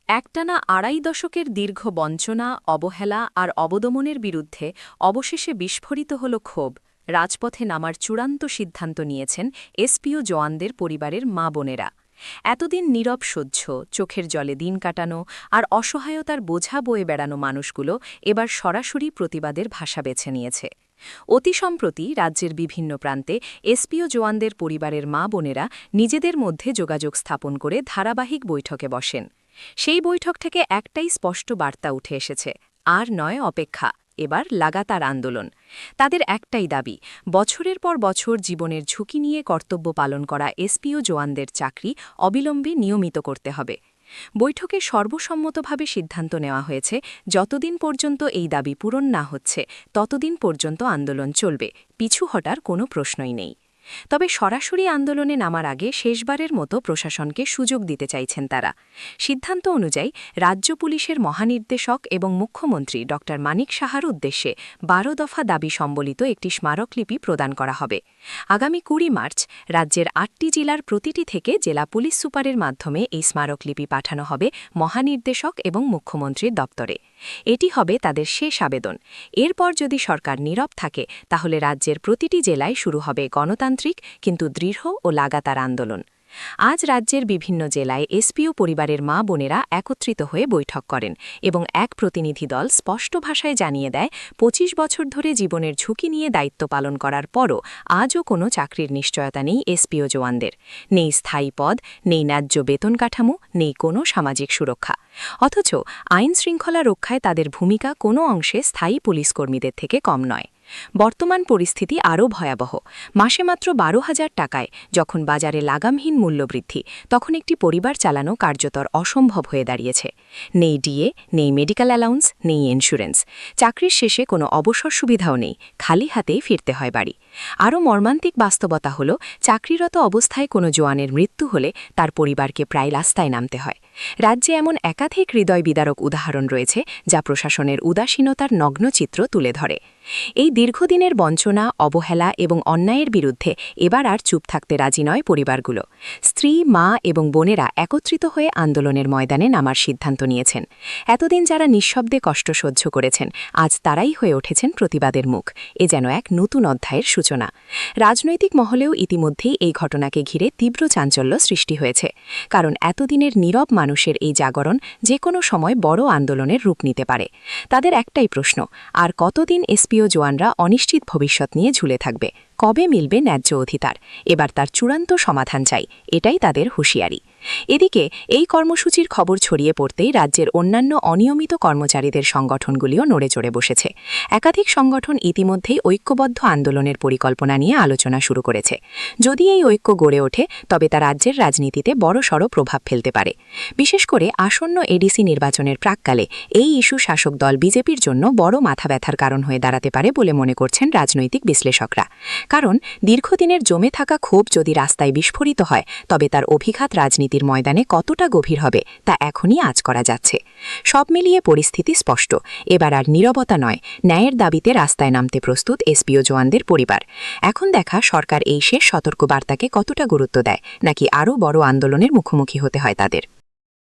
একটানা আড়াই দশকের দীর্ঘ বঞ্চনা, অবহেলা আর অবদমনের বিরুদ্ধে অবশেষে বিস্ফোরিত হল ক্ষোভ। রাজপথে নামার চূড়ান্ত সিদ্ধান্ত নিয়েছেন এসপিও জওয়ানদের পরিবারের মা বোনেরা। এতদিন নীরব সহ্য, চোখের জলে দিন কাটানো আর অসহায়তার বোঝা বয়ে বেড়ানো মানুষগুলো এবার সরাসরি প্রতিবাদের ভাষা বেছে নিয়েছে। অতি সম্প্রতি রাজ্যের বিভিন্ন প্রান্তে এসপিও জওয়ানদের পরিবারের মা বোনেরা নিজেদের মধ্যে যোগাযোগ স্থাপন করে ধারাবাহিক বৈঠকে বসেন। সেই বৈঠক থেকে একটাই স্পষ্ট বার্তা উঠে এসেছে, আর নয় অপেক্ষা, এবার লাগাতার আন্দোলন। তাদের একটাই দাবি, বছরের পর বছর জীবনের ঝুঁকি নিয়ে কর্তব্য পালন করা এসপিও জওয়ানদের চাকরি অবিলম্বে নিয়মিত করতে হবে। বৈঠকে সর্বসম্মতভাবে সিদ্ধান্ত নেওয়া হয়েছে, যতদিন পর্যন্ত এই দাবি পূরণ না হচ্ছে ততদিন পর্যন্ত আন্দোলন চলবে, পিছু হটার কোনো প্রশ্নই নেই। তবে সরাসরি আন্দোলনে নামার আগে শেষবারের মতো প্রশাসনকে সুযোগ দিতে চাইছেন তারা। সিদ্ধান্ত অনুযায়ী রাজ্য পুলিশের মহানির্দেশক এবং মুখ্যমন্ত্রী ড মানিক সাহার উদ্দেশ্যে ১২ দফা দাবি সম্বলিত একটি স্মারকলিপি প্রদান করা হবে। আগামী ২০ মার্চ রাজ্যের ৮টি জেলার প্রতিটি থেকে জেলা পুলিশ সুপারের মাধ্যমে এই স্মারকলিপি পাঠানো হবে মহানির্দেশক এবং মুখ্যমন্ত্রীর দপ্তরে। এটি হবে তাদের শেষ আবেদন। এরপর যদি সরকার নীরব থাকে তাহলে রাজ্যের প্রতিটি জেলায় শুরু হবে গণতান্ত্রিক কিন্তু দৃঢ় ও লাগাতার আন্দোলন। আজ রাজ্যের বিভিন্ন জেলায় এসপিও পরিবারের মা বোনেরা একত্রিত হয়ে বৈঠক করেন এবং এক প্রতিনিধি দল স্পষ্ট ভাষায় জানিয়ে দেয়, ২৫ বছর ধরে জীবনের ঝুঁকি নিয়ে দায়িত্ব পালন করার পরও আজও কোনো চাকরির নিশ্চয়তা নেই এসপিও জওয়ানদের। নেই স্থায়ী পদ, নেই ন্যায্য বেতন কাঠামো, নেই কোনো সামাজিক সুরক্ষা। অথচ আইন শৃঙ্খলা রক্ষায় তাদের ভূমিকা কোনো অংশে স্থায়ী পুলিশকর্মীদের থেকে কম নয়। বর্তমান পরিস্থিতি আরও ভয়াবহ। মাসে মাত্র ১২,০০০ টাকায় যখন বাজারে লাগামহীন মূল্যবৃদ্ধি, তখন একটি পরিবার চালানো কার্যতর অসম্ভব হয়ে দাঁড়িয়েছে। নেই ডিএ, নেই মেডিকেল অ্যালাউন্স, নেই ইন্স্যুরেন্স। চাকরির শেষে কোনো অবসর সুবিধাও নেই, খালি হাতেই ফিরতে হয় বাড়ি। আরও মর্মান্তিক বাস্তবতা হল, চাকরিরত অবস্থায় কোনো জওয়ানের মৃত্যু হলে তার পরিবারকে প্রায় রাস্তায় নামতে হয়। রাজ্যে এমন একাধিক হৃদয় বিদারক উদাহরণ রয়েছে, যা প্রশাসনের উদাসীনতার নগ্ন চিত্র তুলে ধরে। এই দীর্ঘদিনের বঞ্চনা, অবহেলা এবং অন্যায়ের বিরুদ্ধে এবার আর চুপ থাকতে রাজি নয় পরিবারগুলো। স্ত্রী, মা এবং বোনেরা একত্রিত হয়ে আন্দোলনের ময়দানে নামার সিদ্ধান্ত নিয়েছেন। এতদিন যারা নিঃশব্দে কষ্ট সহ্য করেছেন, আজ তারাই হয়ে উঠেছেন প্রতিবাদের মুখ। এ যেন এক নতুন অধ্যায়ের সূচনা। রাজনৈতিক মহলেও ইতিমধ্যেই এই ঘটনাকে ঘিরে তীব্র চাঞ্চল্য সৃষ্টি হয়েছে। কারণ এতদিনের নীরব মানুষের এই জাগরণ যে কোনো সময় বড় আন্দোলনের রূপ নিতে পারে। তাদের একটাই প্রশ্ন, আর কতদিন এসপিও জওয়ানরা অনিশ্চিত ভবিষ্যৎ নিয়ে ঝুলে থাকবে? কবে মিলবে ন্যায্য অধিকার? এবার তার চূড়ান্ত সমাধান চাই, এটাই তাদের হুঁশিয়ারি। এদিকে এই কর্মসূচির খবর ছড়িয়ে পড়তেই রাজ্যের অন্যান্য অনিয়মিত কর্মচারীদের সংগঠনগুলিও নড়ে চড়ে বসেছে। একাধিক সংগঠন ইতিমধ্যেই ঐক্যবদ্ধ আন্দোলনের পরিকল্পনা নিয়ে আলোচনা শুরু করেছে। যদি এই ঐক্য গড়ে ওঠে, তবে তা রাজ্যের রাজনীতিতে বড়সড় প্রভাব ফেলতে পারে। বিশেষ করে আসন্ন এডিসি নির্বাচনের প্রাক্কালে এই ইস্যু শাসক দল বিজেপির জন্য বড় মাথা ব্যথার কারণ হয়ে দাঁড়াতে পারে বলে মনে করছেন রাজনৈতিক বিশ্লেষকরা। কারণ দীর্ঘদিনের জমে থাকা ক্ষোভ যদি রাস্তায় বিস্ফোরিত হয়, তবে তার অভিঘাত রাজনীতির ময়দানে কতটা গভীর হবে তা এখনই আঁচ করা যাচ্ছে। সব মিলিয়ে পরিস্থিতি স্পষ্ট। এবার আর নীরবতা নয়, ন্যায়ের দাবিতে রাস্তায় নামতে প্রস্তুত এসপিও জওয়ানদের পরিবার। এখন দেখা সরকার এই শেষ সতর্কবার্তাকে কতটা গুরুত্ব দেয়, নাকি আরও বড় আন্দোলনের মুখোমুখি হতে হয় তাদের।